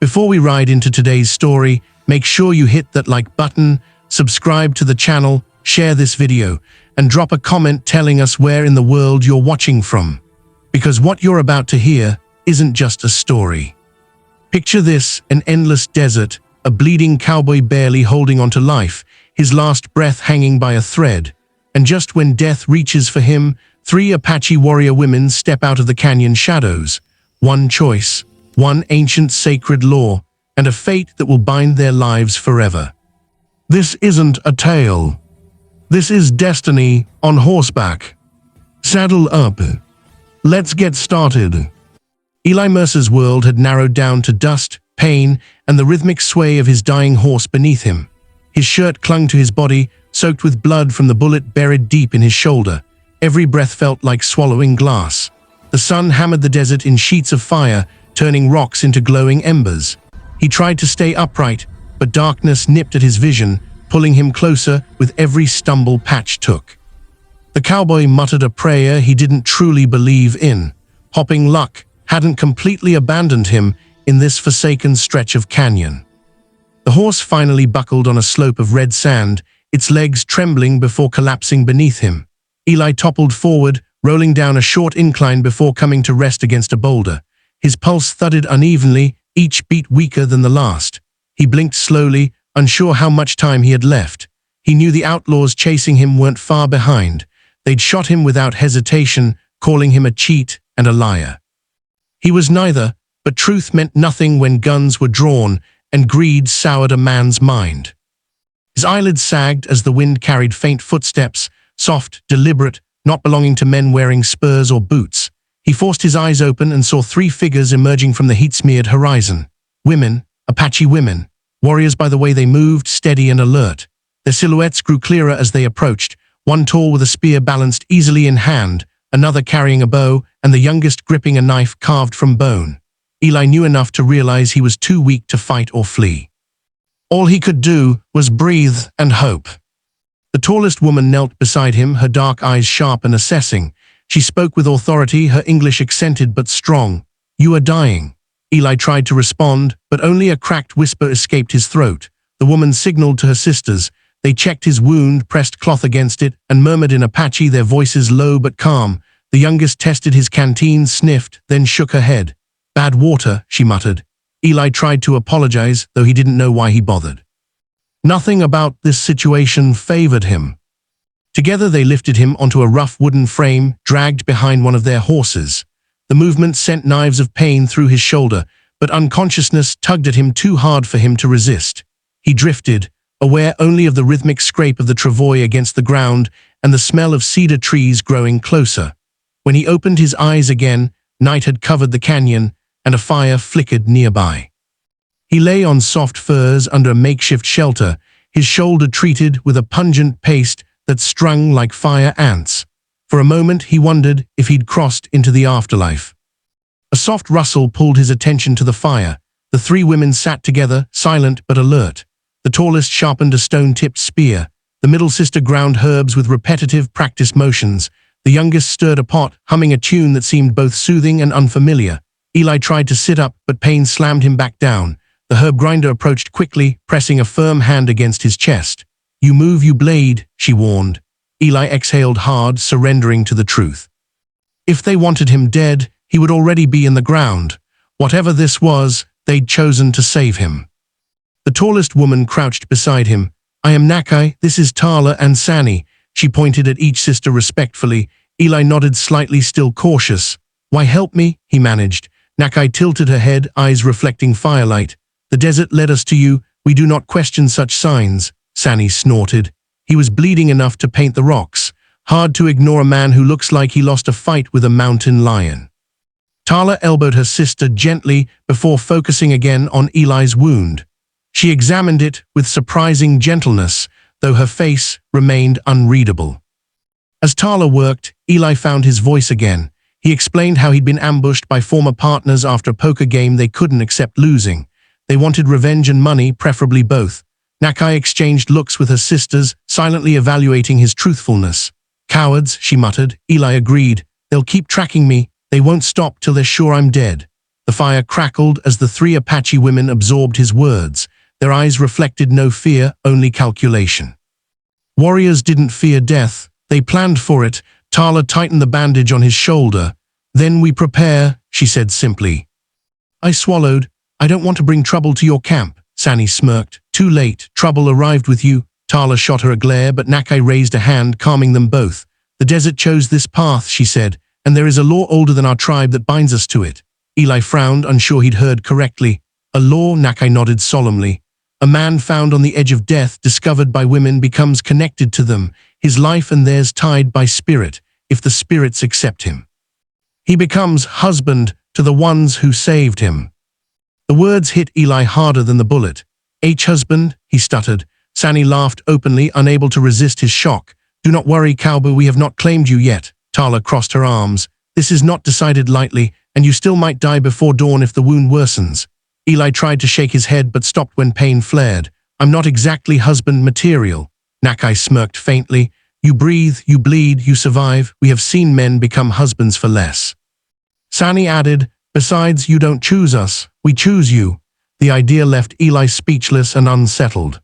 Before we ride into today's story, make sure you hit that like button, subscribe to the channel, share this video, and drop a comment telling us where in the world you're watching from. Because what you're about to hear isn't just a story. Picture this, an endless desert, a bleeding cowboy barely holding onto life, his last breath hanging by a thread. And just when death reaches for him, 3 Apache warrior women step out of the canyon shadows. One choice, one ancient sacred law, and a fate that will bind their lives forever. This isn't a tale. This is destiny on horseback. Saddle up. Let's get started. Eli Mercer's world had narrowed down to dust, pain, and the rhythmic sway of his dying horse beneath him. His shirt clung to his body, soaked with blood from the bullet buried deep in his shoulder. Every breath felt like swallowing glass. The sun hammered the desert in sheets of fire, turning rocks into glowing embers. He tried to stay upright, but darkness nipped at his vision, pulling him closer with every stumble Patch took. The cowboy muttered a prayer he didn't truly believe in. Hopping luck hadn't completely abandoned him in this forsaken stretch of canyon. The horse finally buckled on a slope of red sand, its legs trembling before collapsing beneath him. Eli toppled forward, rolling down a short incline before coming to rest against a boulder. His pulse thudded unevenly, each beat weaker than the last. He blinked slowly, unsure how much time he had left. He knew the outlaws chasing him weren't far behind. They'd shot him without hesitation, calling him a cheat and a liar. He was neither, but truth meant nothing when guns were drawn and greed soured a man's mind. His eyelids sagged as the wind carried faint footsteps, soft, deliberate, not belonging to men wearing spurs or boots. He forced his eyes open and saw 3 figures emerging from the heat-smeared horizon. Women, Apache women, warriors by the way they moved, steady and alert. Their silhouettes grew clearer as they approached, one tall with a spear balanced easily in hand, another carrying a bow, and the youngest gripping a knife carved from bone. Eli knew enough to realize he was too weak to fight or flee. All he could do was breathe and hope. The tallest woman knelt beside him, her dark eyes sharp and assessing. She spoke with authority, her English accented but strong. "You are dying." Eli tried to respond, but only a cracked whisper escaped his throat. The woman signaled to her sisters. They checked his wound, pressed cloth against it, and murmured in Apache, their voices low but calm. The youngest tested his canteen, sniffed, then shook her head. "Bad water," she muttered. Eli tried to apologize, though he didn't know why he bothered. Nothing about this situation favored him. Together they lifted him onto a rough wooden frame, dragged behind one of their horses. The movement sent knives of pain through his shoulder, but unconsciousness tugged at him too hard for him to resist. He drifted, aware only of the rhythmic scrape of the travois against the ground and the smell of cedar trees growing closer. When he opened his eyes again, night had covered the canyon, and a fire flickered nearby. He lay on soft furs under a makeshift shelter, his shoulder treated with a pungent paste that strung like fire ants. For a moment he wondered if he'd crossed into the afterlife. A soft rustle pulled his attention to the fire. The 3 women sat together, silent but alert. The tallest sharpened a stone-tipped spear. The middle sister ground herbs with repetitive, practiced motions. The youngest stirred a pot, humming a tune that seemed both soothing and unfamiliar. Eli tried to sit up, but pain slammed him back down. The herb grinder approached quickly, pressing a firm hand against his chest. "You move, you blade," she warned. Eli exhaled hard, surrendering to the truth. If they wanted him dead, he would already be in the ground. Whatever this was, they'd chosen to save him. The tallest woman crouched beside him. "I am Nakai, this is Tala and Sani." She pointed at each sister respectfully. Eli nodded slightly, still cautious. "Why help me?" he managed. Nakai tilted her head, eyes reflecting firelight. "The desert led us to you. We do not question such signs," Sani snorted. He was bleeding enough to paint the rocks. Hard to ignore a man who looks like he lost a fight with a mountain lion. Tala elbowed her sister gently before focusing again on Eli's wound. She examined it with surprising gentleness, though her face remained unreadable. As Tala worked, Eli found his voice again. He explained how he'd been ambushed by former partners after a poker game they couldn't accept losing. They wanted revenge and money, preferably both. Nakai exchanged looks with her sisters, silently evaluating his truthfulness. "Cowards," she muttered. Eli agreed. "They'll keep tracking me. They won't stop till they're sure I'm dead." The fire crackled as the three Apache women absorbed his words. Their eyes reflected no fear, only calculation. Warriors didn't fear death. They planned for it. Tala tightened the bandage on his shoulder. Then we prepare, she said simply. I swallowed. I don't want to bring trouble to your camp. Sani smirked. Too late. Trouble arrived with you. Tala shot her a glare, but Nakai raised a hand, calming them both. The desert chose this path, she said, and there is a law older than our tribe that binds us to it. Eli frowned, unsure he'd heard correctly. A law, Nakai nodded solemnly. A man found on the edge of death, discovered by women, becomes connected to them, his life and theirs tied by spirit, if the spirits accept him. He becomes husband to the ones who saved him. The words hit Eli harder than the bullet. Husband, he stuttered. Sani laughed openly, unable to resist his shock. Do not worry, Cowboy, we have not claimed you yet. Tala crossed her arms. This is not decided lightly, and you still might die before dawn if the wound worsens. Eli tried to shake his head but stopped when pain flared. I'm not exactly husband material. Nakai smirked faintly. You breathe, you bleed, you survive. We have seen men become husbands for less. Sani added, besides, you don't choose us. We choose you. The idea left Eli speechless and unsettled.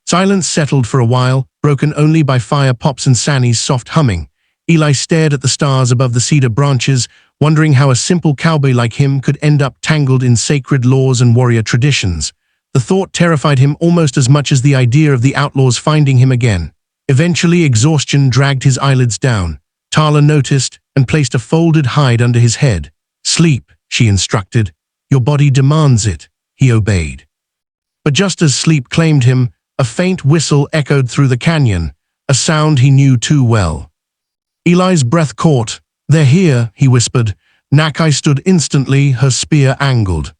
Silence settled for a while, broken only by fire pops and Sani's soft humming. Eli stared at the stars above the cedar branches, wondering how a simple cowboy like him could end up tangled in sacred laws and warrior traditions. The thought terrified him almost as much as the idea of the outlaws finding him again. Eventually, exhaustion dragged his eyelids down. Tala noticed and placed a folded hide under his head. Sleep, she instructed. Your body demands it. He obeyed. But just as sleep claimed him, a faint whistle echoed through the canyon, a sound he knew too well. Eli's breath caught. They're here, he whispered. Nakai stood instantly, her spear angled.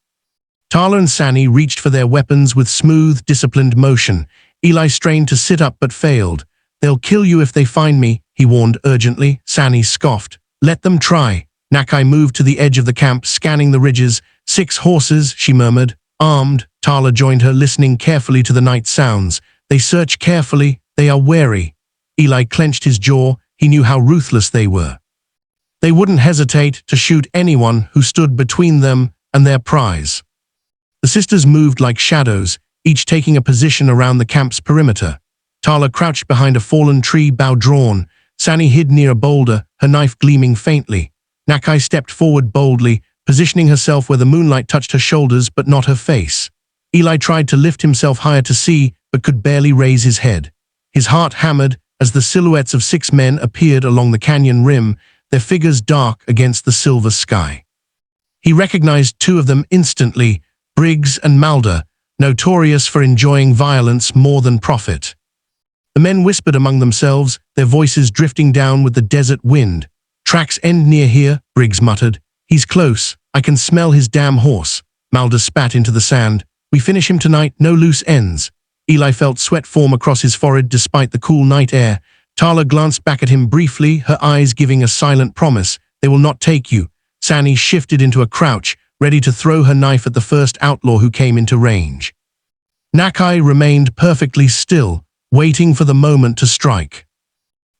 Tala and Sani reached for their weapons with smooth, disciplined motion. Eli strained to sit up but failed. They'll kill you if they find me, he warned urgently. Sani scoffed. Let them try. Nakai moved to the edge of the camp, scanning the ridges. 6 horses, she murmured. Armed, Tala joined her, listening carefully to the night sounds. They search carefully. They are wary. Eli clenched his jaw. He knew how ruthless they were. They wouldn't hesitate to shoot anyone who stood between them and their prize. The sisters moved like shadows, each taking a position around the camp's perimeter. Tala crouched behind a fallen tree, bow drawn. Sani hid near a boulder, her knife gleaming faintly. Nakai stepped forward boldly, positioning herself where the moonlight touched her shoulders but not her face. Eli tried to lift himself higher to see, but could barely raise his head. His heart hammered as the silhouettes of 6 men appeared along the canyon rim, their figures dark against the silver sky. He recognized 2 of them instantly, Briggs and Mulder, notorious for enjoying violence more than profit. The men whispered among themselves, their voices drifting down with the desert wind. Tracks end near here, Briggs muttered. He's close. I can smell his damn horse. Mulder spat into the sand. We finish him tonight, no loose ends. Eli felt sweat form across his forehead despite the cool night air. Tala glanced back at him briefly, her eyes giving a silent promise. They will not take you. Sani shifted into a crouch, ready to throw her knife at the first outlaw who came into range. Nakai remained perfectly still, waiting for the moment to strike.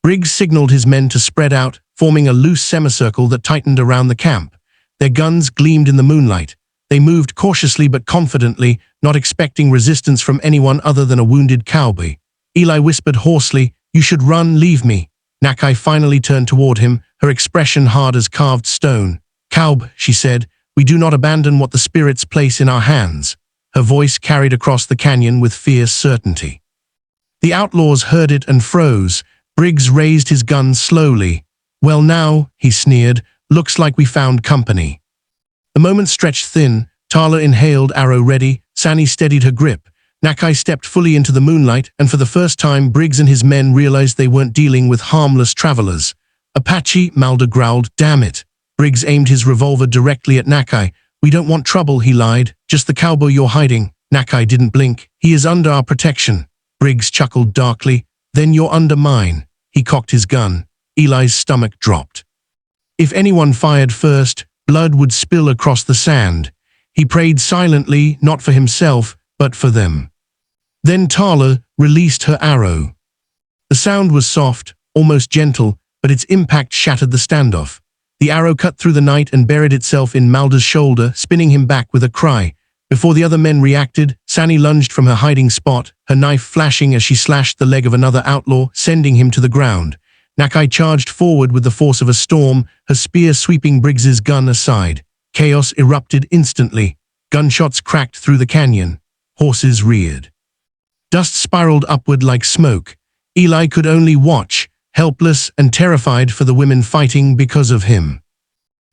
Briggs signaled his men to spread out, forming a loose semicircle that tightened around the camp. Their guns gleamed in the moonlight. They moved cautiously but confidently, not expecting resistance from anyone other than a wounded cowboy. Eli whispered hoarsely, "You should run, leave me." Nakai finally turned toward him, her expression hard as carved stone. "Cowboy," she said, "we do not abandon what the spirits place in our hands." Her voice carried across the canyon with fierce certainty. The outlaws heard it and froze. Briggs raised his gun slowly. "Well now," he sneered, "looks like we found company." The moment stretched thin. Tala inhaled, arrow ready. Sani steadied her grip. Nakai stepped fully into the moonlight, and for the first time Briggs and his men realized they weren't dealing with harmless travelers. "Apache," Mulder growled. "Damn it." Briggs aimed his revolver directly at Nakai. "We don't want trouble," he lied. "Just the cowboy you're hiding." Nakai didn't blink. "He is under our protection." Briggs chuckled darkly. "Then you're under mine." He cocked his gun. Eli's stomach dropped. If anyone fired first, blood would spill across the sand. He prayed silently, not for himself, but for them. Then Tala released her arrow. The sound was soft, almost gentle, but its impact shattered the standoff. The arrow cut through the night and buried itself in Malda's shoulder, spinning him back with a cry. Before the other men reacted, Sani lunged from her hiding spot, her knife flashing as she slashed the leg of another outlaw, sending him to the ground. Nakai charged forward with the force of a storm, her spear sweeping Briggs's gun aside. Chaos erupted instantly. Gunshots cracked through the canyon. Horses reared. Dust spiraled upward like smoke. Eli could only watch, helpless and terrified for the women fighting because of him.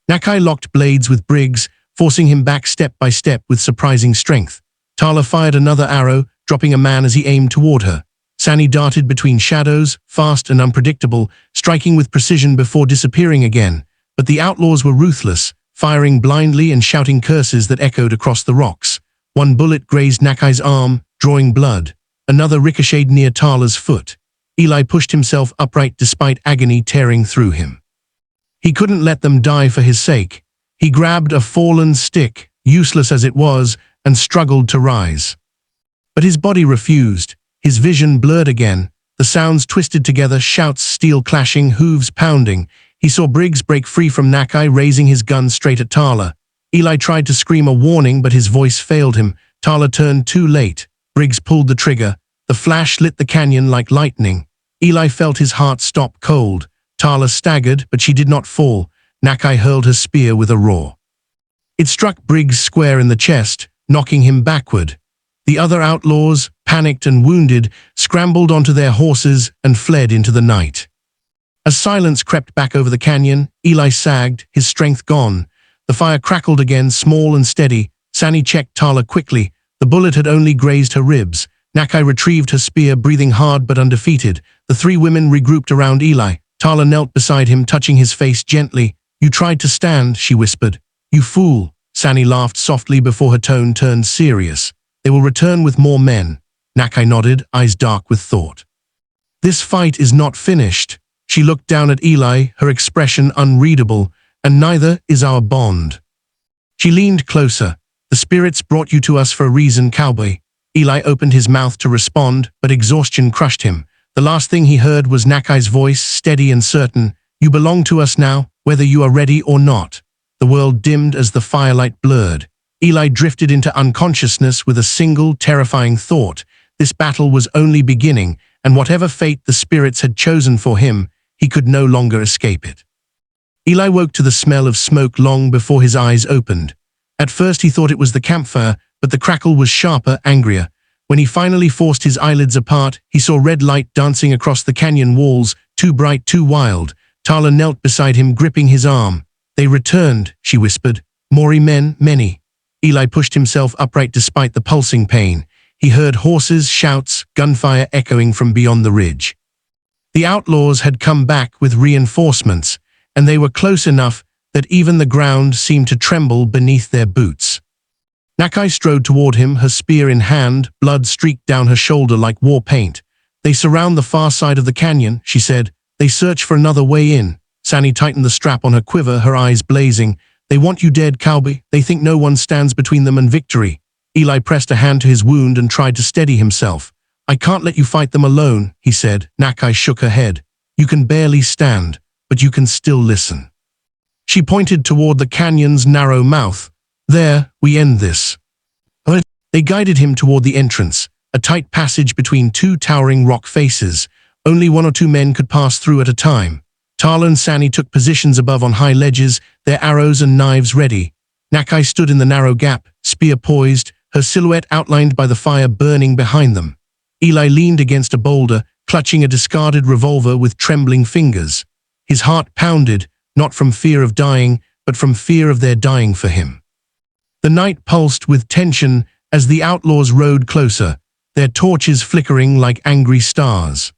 Nakai locked blades with Briggs, forcing him back step by step with surprising strength. Tala fired another arrow, dropping a man as he aimed toward her. Sani darted between shadows, fast and unpredictable, striking with precision before disappearing again. But the outlaws were ruthless, firing blindly and shouting curses that echoed across the rocks. One bullet grazed Nakai's arm, drawing blood. Another ricocheted near Tala's foot. Eli pushed himself upright despite agony tearing through him. He couldn't let them die for his sake. He grabbed a fallen stick, useless as it was, and struggled to rise. But his body refused. His vision blurred again. The sounds twisted together, shouts, steel clashing, hooves pounding. He saw Briggs break free from Nakai, raising his gun straight at Tala. Eli tried to scream a warning, but his voice failed him. Tala turned too late. Briggs pulled the trigger. The flash lit the canyon like lightning. Eli felt his heart stop cold. Tala staggered, but she did not fall. Nakai hurled her spear with a roar. It struck Briggs square in the chest, knocking him backward. The other outlaws, panicked and wounded, scrambled onto their horses and fled into the night. As silence crept back over the canyon, Eli sagged, his strength gone. The fire crackled again, small and steady. Sani checked Tala quickly. The bullet had only grazed her ribs. Nakai retrieved her spear, breathing hard but undefeated. The three women regrouped around Eli. Tala knelt beside him, touching his face gently. "You tried to stand," she whispered. "You fool." Sani laughed softly before her tone turned serious. "They will return with more men." Nakai nodded, eyes dark with thought. "This fight is not finished." She looked down at Eli, her expression unreadable. "And neither is our bond." She leaned closer. "The spirits brought you to us for a reason, Cowboy." Eli opened his mouth to respond, but exhaustion crushed him. The last thing he heard was Nakai's voice, steady and certain. "You belong to us now, whether you are ready or not." The world dimmed as the firelight blurred. Eli drifted into unconsciousness with a single, terrifying thought. This battle was only beginning, and whatever fate the spirits had chosen for him, he could no longer escape it. Eli woke to the smell of smoke long before his eyes opened. At first he thought it was the campfire, but the crackle was sharper, angrier. When he finally forced his eyelids apart, he saw red light dancing across the canyon walls, too bright, too wild. Tala knelt beside him, gripping his arm. "They returned," she whispered. "Mori men, many." Eli pushed himself upright despite the pulsing pain. He heard horses, shouts, gunfire echoing from beyond the ridge. The outlaws had come back with reinforcements, and they were close enough that even the ground seemed to tremble beneath their boots. Nakai strode toward him, her spear in hand, blood streaked down her shoulder like war paint. "They surround the far side of the canyon," she said. "They search for another way in." Sani tightened the strap on her quiver, her eyes blazing. "They want you dead, Cowboy. They think no one stands between them and victory." Eli pressed a hand to his wound and tried to steady himself. "I can't let you fight them alone," he said. Nakai shook her head. "You can barely stand, but you can still listen." She pointed toward the canyon's narrow mouth. "There, we end this." They guided him toward the entrance, a tight passage between two towering rock faces. Only one or two men could pass through at a time. Tala and Sani took positions above on high ledges, their arrows and knives ready. Nakai stood in the narrow gap, spear poised, her silhouette outlined by the fire burning behind them. Eli leaned against a boulder, clutching a discarded revolver with trembling fingers. His heart pounded, not from fear of dying, but from fear of their dying for him. The night pulsed with tension as the outlaws rode closer, their torches flickering like angry stars.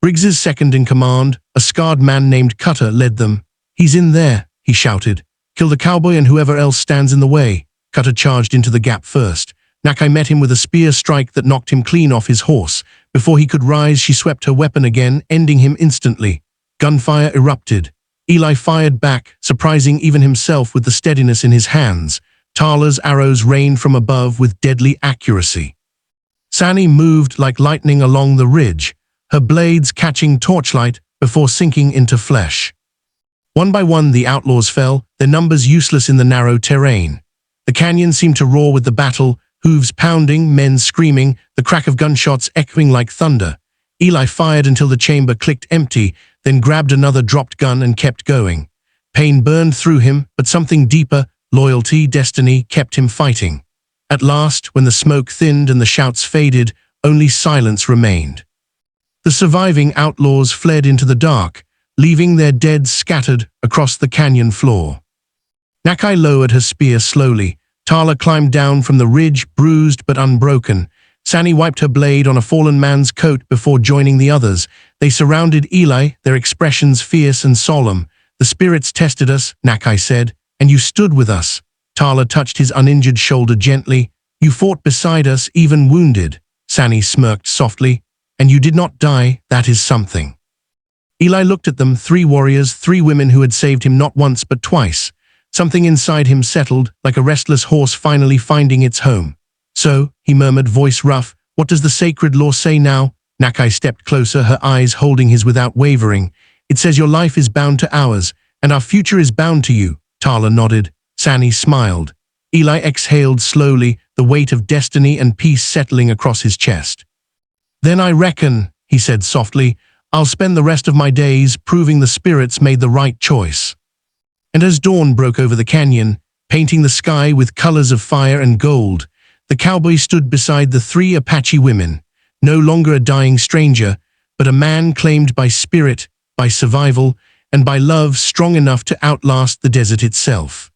Briggs's second in command, a scarred man named Cutter, led them. "He's in there," he shouted. "Kill the cowboy and whoever else stands in the way." Cutter charged into the gap first. Nakai met him with a spear strike that knocked him clean off his horse. Before he could rise, she swept her weapon again, ending him instantly. Gunfire erupted. Eli fired back, surprising even himself with the steadiness in his hands. Tala's arrows rained from above with deadly accuracy. Sani moved like lightning along the ridge, her blades catching torchlight before sinking into flesh. One by one, the outlaws fell, their numbers useless in the narrow terrain. The canyon seemed to roar with the battle, hooves pounding, men screaming, the crack of gunshots echoing like thunder. Eli fired until the chamber clicked empty, then grabbed another dropped gun and kept going. Pain burned through him, but something deeper, loyalty, destiny, kept him fighting. At last, when the smoke thinned and the shouts faded, only silence remained. The surviving outlaws fled into the dark, leaving their dead scattered across the canyon floor. Nakai lowered her spear slowly. Tala climbed down from the ridge, bruised but unbroken. Sani wiped her blade on a fallen man's coat before joining the others. They surrounded Eli, their expressions fierce and solemn. "The spirits tested us," Nakai said, "and you stood with us." Tala touched his uninjured shoulder gently. "You fought beside us, even wounded." Sani smirked softly. "And you did not die, that is something." Eli looked at them, 3 warriors, 3 women who had saved him not once but twice. Something inside him settled, like a restless horse finally finding its home. "So," he murmured, voice rough, "what does the sacred law say now?" Nakai stepped closer, her eyes holding his without wavering. "It says your life is bound to ours, and our future is bound to you." Tala nodded. Sani smiled. Eli exhaled slowly, the weight of destiny and peace settling across his chest. "Then I reckon," he said softly, "I'll spend the rest of my days proving the spirits made the right choice." And as dawn broke over the canyon, painting the sky with colors of fire and gold, the cowboy stood beside the 3 Apache women, no longer a dying stranger, but a man claimed by spirit, by survival, and by love strong enough to outlast the desert itself.